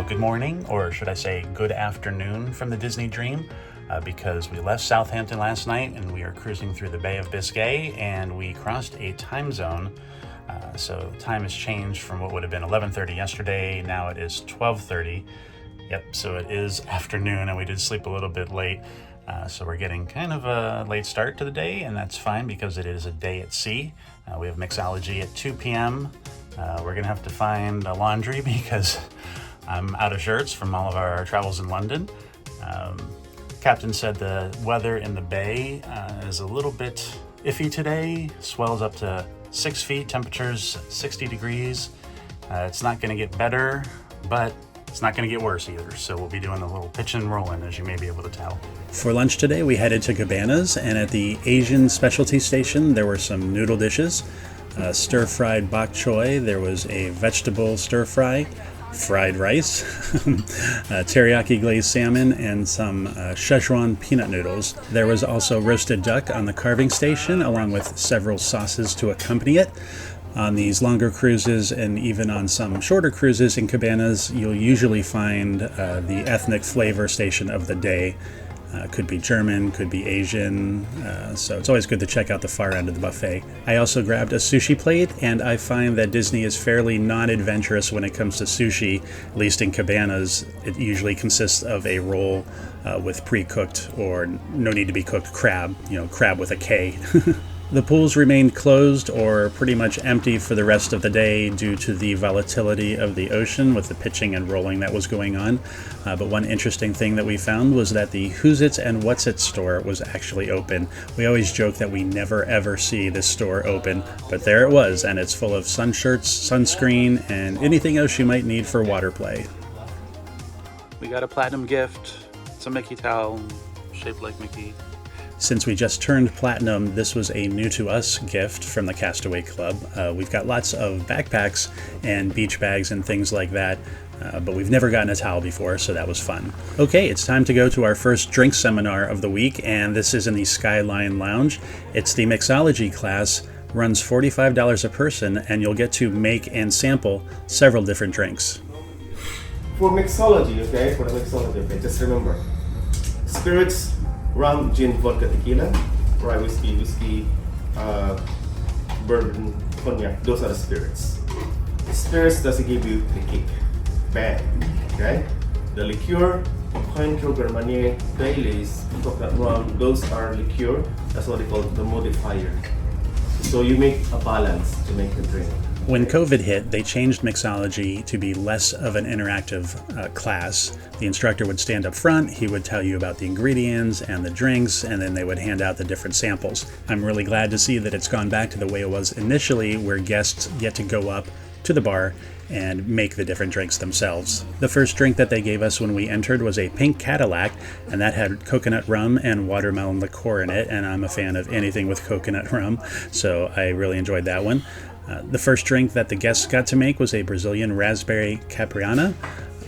Well, good morning, or should I say good afternoon from the Disney Dream, because we left Southampton last night and we are cruising through the Bay of Biscay and we crossed a time zone. So time has changed from what would have been 11:30 yesterday. Now it is 12:30. Yep, so it is afternoon and we did sleep a little bit late. So we're getting kind of a late start to the day, and that's fine because it is a day at sea. We have Mixology at 2 p.m. We're going to have to find a laundry because I'm out of shirts from all of our travels in London. Captain said the weather in the bay is a little bit iffy today. Swells up to 6 feet, temperatures 60 degrees. It's not going to get better, but it's not going to get worse either. So we'll be doing a little pitch and rolling, as you may be able to tell. For lunch today, we headed to Cabanas, and at the Asian specialty station, there were some noodle dishes. Stir-fried bok choy, there was a vegetable stir-fry, fried rice, teriyaki glazed salmon, and some Szechuan peanut noodles. There was also roasted duck on the carving station, along with several sauces to accompany it. On these longer cruises and even on some shorter cruises in Cabanas, you'll usually find the ethnic flavor station of the day. Could be German, could be Asian, so it's always good to check out the far end of the buffet. I also grabbed a sushi plate, and I find that Disney is fairly non-adventurous when it comes to sushi, at least in Cabanas. It usually consists of a roll with pre-cooked or no need to be cooked crab, crab with a K. The pools remained closed or pretty much empty for the rest of the day due to the volatility of the ocean with the pitching and rolling that was going on. But one interesting thing that we found was that the Who's It's and What's It store was actually open. We always joke that we never ever see this store open, but there it was, and it's full of sun shirts, sunscreen, and anything else you might need for water play. We got a platinum gift. It's a Mickey towel shaped like Mickey. Since we just turned platinum, this was a new to us gift from the Castaway Club. We've got lots of backpacks and beach bags and things like that, but we've never gotten a towel before, so that was fun. Okay, it's time to go to our first drink seminar of the week, and this is in the Skyline Lounge. It's the Mixology class, runs $45 a person, and you'll get to make and sample several different drinks. For the Mixology, just remember, spirits, rum, gin, vodka, tequila, rye whiskey, bourbon, cognac, those are the spirits. Spirits doesn't give you the kick, bang, okay? The liqueur, Cointreau, Germanier, Baileys, coconut rum, those are liqueur, that's what they call the modifier. So you make a balance to make the drink. When COVID hit, they changed Mixology to be less of an interactive class. The instructor would stand up front, he would tell you about the ingredients and the drinks, and then they would hand out the different samples. I'm really glad to see that it's gone back to the way it was initially, where guests get to go up to the bar and make the different drinks themselves. The first drink that they gave us when we entered was a pink Cadillac, and that had coconut rum and watermelon liqueur in it, and I'm a fan of anything with coconut rum, so I really enjoyed that one. The first drink that the guests got to make was a Brazilian raspberry caipirinha,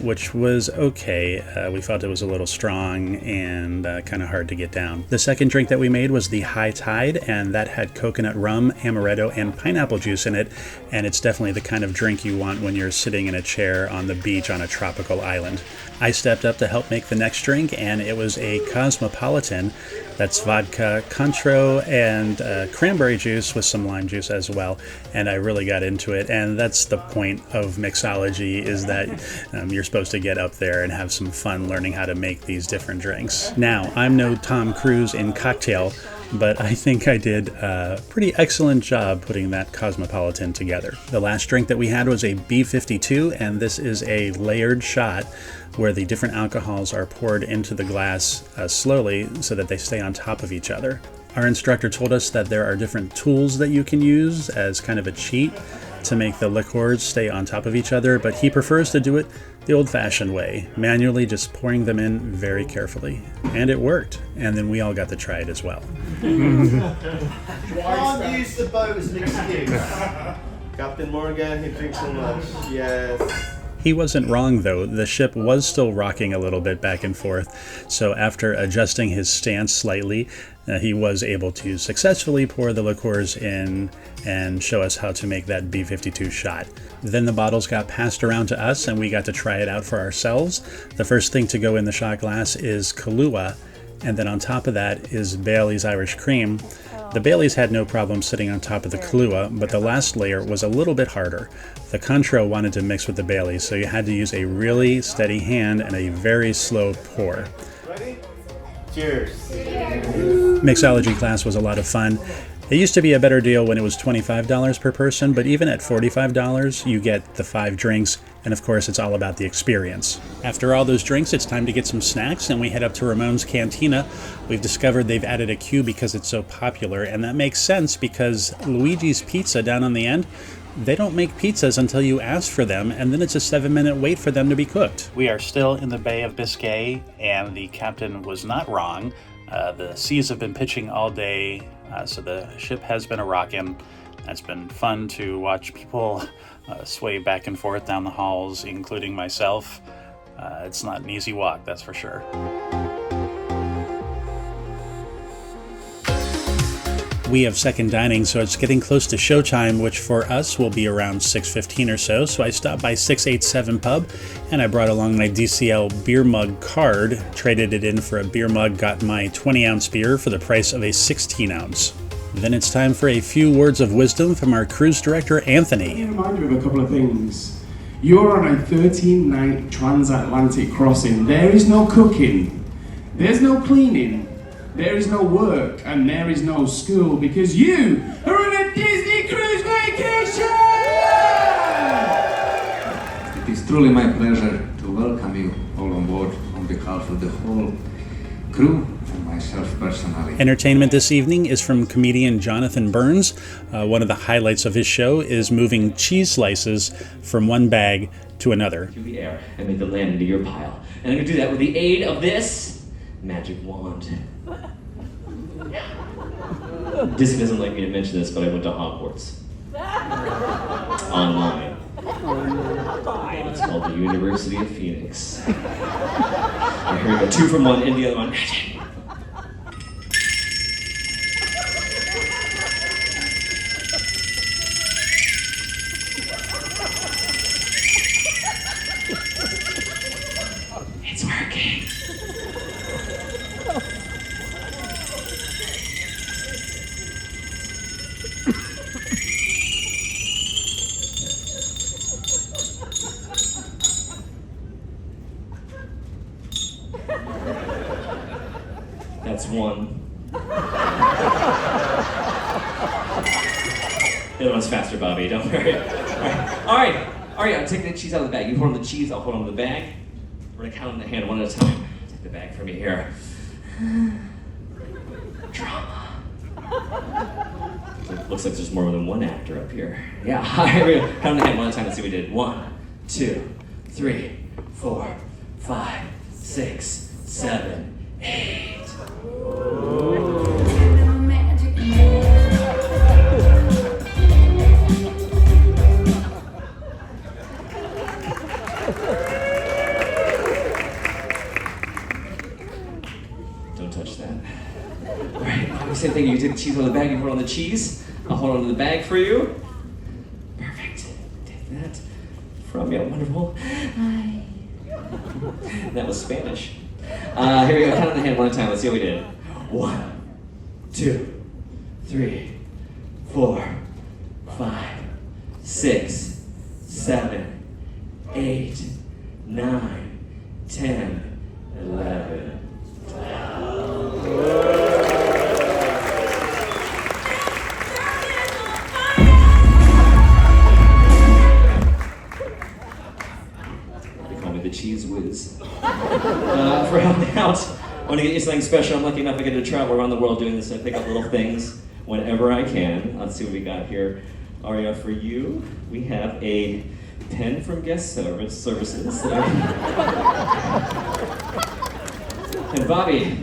which was okay. We felt it was a little strong and kind of hard to get down. The second drink that we made was the High Tide, and that had coconut rum, amaretto, and pineapple juice in it, and it's definitely the kind of drink you want when you're sitting in a chair on the beach on a tropical island. I stepped up to help make the next drink, and it was a Cosmopolitan. That's vodka, Cointreau, and cranberry juice with some lime juice as well, and I really got into it, and that's the point of Mixology, is that you're supposed to get up there and have some fun learning how to make these different drinks. Now, I'm no Tom Cruise in cocktail, but I think I did a pretty excellent job putting that Cosmopolitan together. The last drink that we had was a B52, and this is a layered shot where the different alcohols are poured into the glass slowly so that they stay on top of each other. Our instructor told us that there are different tools that you can use as kind of a cheat to make the liqueurs stay on top of each other, but he prefers to do it the old-fashioned way, manually just pouring them in very carefully. And it worked, and then we all got to try it as well. Can't use the boat as an excuse. Captain Morgan, he drinks so much, yes. He wasn't wrong, though. The ship was still rocking a little bit back and forth, so after adjusting his stance slightly, he was able to successfully pour the liqueurs in and show us how to make that B52 shot. Then the bottles got passed around to us and we got to try it out for ourselves. The first thing to go in the shot glass is Kahlua, and then on top of that is Bailey's Irish Cream. The Baileys had no problem sitting on top of the Kahlua, but the last layer was a little bit harder. The Cointreau wanted to mix with the Baileys, so you had to use a really steady hand and a very slow pour. Ready? Cheers. Mixology class was a lot of fun. It used to be a better deal when it was $25 per person, but even at $45, you get the 5 drinks, and of course it's all about the experience. After all those drinks, it's time to get some snacks, and we head up to Ramon's Cantina. We've discovered they've added a queue because it's so popular, and that makes sense because Luigi's Pizza down on the end, they don't make pizzas until you ask for them, and then it's a 7-minute wait for them to be cooked. We are still in the Bay of Biscay, and the captain was not wrong. The seas have been pitching all day, so the ship has been a-rockin'. It's been fun to watch people sway back and forth down the halls, including myself. It's not an easy walk, that's for sure. We have second dining, so it's getting close to showtime, which for us will be around 6:15 or so. So I stopped by 687 Pub, and I brought along my DCL beer mug card, traded it in for a beer mug, got my 20-ounce beer for the price of a 16-ounce. Then it's time for a few words of wisdom from our cruise director, Anthony. Let me remind you of a couple of things. You're on a 13-night transatlantic crossing. There is no cooking. There's no cleaning. There is no work, and there is no school, because you are on a Disney cruise vacation! It is truly my pleasure to welcome you all on board on behalf of the whole crew and myself personally. Entertainment this evening is from comedian Jonathan Burns. One of the highlights of his show is moving cheese slices from one bag to another. Through the air and make them land into your pile. And I'm gonna do that with the aid of this magic wand. Disney doesn't like me to mention this, but I went to Hogwarts. Online. It's called the University of Phoenix. And here we go, 2 from one, and the other one. It's working. That's 1. The other one's faster, Bobby, don't worry. All right, I'll take the cheese out of the bag. You hold on the cheese, I'll hold on to the bag. We're gonna count on the hand one at a time. Take the bag from me here. Drama. Looks like there's more than one actor up here. Yeah, here we go. Count on the hand one at a time, let's see what we did. 1, 2, 3, 4, 5, 6, 7, 8. Don't touch that. All right, same thing. You take the cheese out of the bag, you hold on the cheese. I'll hold on to the bag for you. Perfect. Take that from you. Wonderful. Hi. That was Spanish. Here we go. Count on the hand one time. Let's see what we did. 1, 2, 3, 4, 5, 6, 7, 8, 9, 10, 11, 12. They call me the Cheese Whiz. For helping out, I want to get you something special. I'm lucky enough to get to travel around the world doing this. I pick up little things whenever I can. Let's see what we got here. Aria, for you, we have a pen from Guest Services. And Bobby,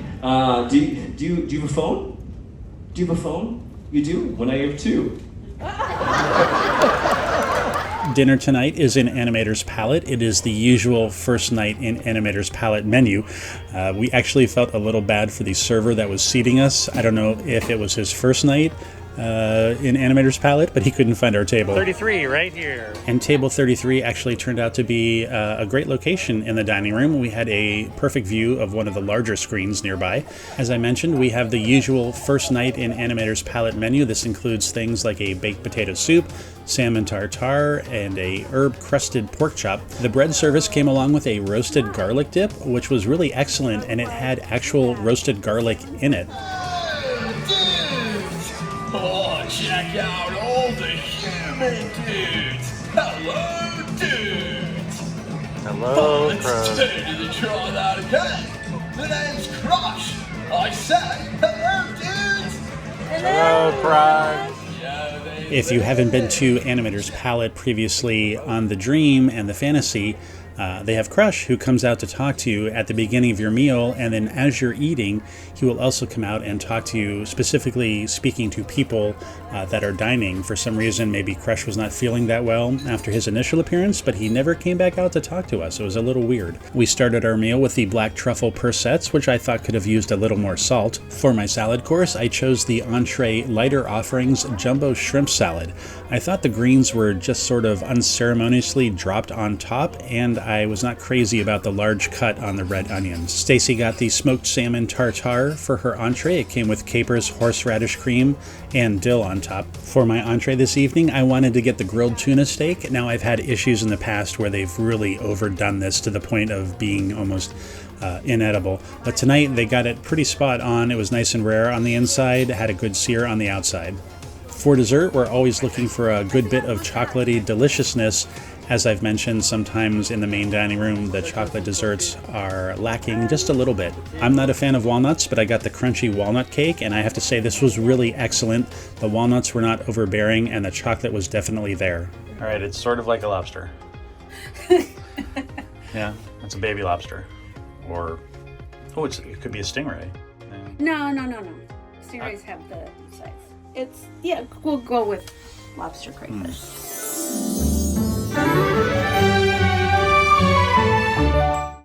do you have a phone? Do you have a phone? You do? When I have 2. Dinner tonight is in Animator's Palette. It is the usual first night in Animator's Palette menu. We actually felt a little bad for the server that was seating us. I don't know if it was his first night in Animator's Palette, but he couldn't find our table. 33 right here. And table 33 actually turned out to be a great location in the dining room. We had a perfect view of one of the larger screens nearby. As I mentioned, we have the usual first night in Animator's Palette menu. This includes things like a baked potato soup, salmon tartare, and a herb-crusted pork chop. The bread service came along with a roasted garlic dip, which was really excellent, and it had actual roasted garlic in it. Oh, check out all the human dudes! Hello, dudes! Hello, Let's Crow. totally try that again! The name's Crush! I say, hello, dudes! Hello, Pride. If you haven't been to Animator's Palette previously on the Dream and the Fantasy, they have Crush, who comes out to talk to you at the beginning of your meal, and then as you're eating, he will also come out and talk to you, specifically speaking to people that are dining. For some reason, maybe Crush was not feeling that well after his initial appearance, but he never came back out to talk to us. It was a little weird. We started our meal with the black truffle persets, which I thought could have used a little more salt. For my salad course, I chose the entree Lighter Offerings Jumbo Shrimp Salad. I thought the greens were just sort of unceremoniously dropped on top, and I was not crazy about the large cut on the red onions. Stacy got the smoked salmon tartare for her entree. It came with capers, horseradish cream, and dill on top. For my entree this evening, I wanted to get the grilled tuna steak. Now, I've had issues in the past where they've really overdone this to the point of being almost inedible. But tonight, they got it pretty spot on. It was nice and rare on the inside, had a good sear on the outside. For dessert, we're always looking for a good bit of chocolatey deliciousness. As I've mentioned, sometimes in the main dining room, the chocolate desserts are lacking just a little bit. I'm not a fan of walnuts, but I got the crunchy walnut cake, and I have to say this was really excellent. The walnuts were not overbearing, and the chocolate was definitely there. All right, it's sort of like a lobster. Yeah, it's a baby lobster. Or, oh, it could be a stingray. Yeah. No. Stingrays have the size. It's, yeah, we'll go with lobster crayfish.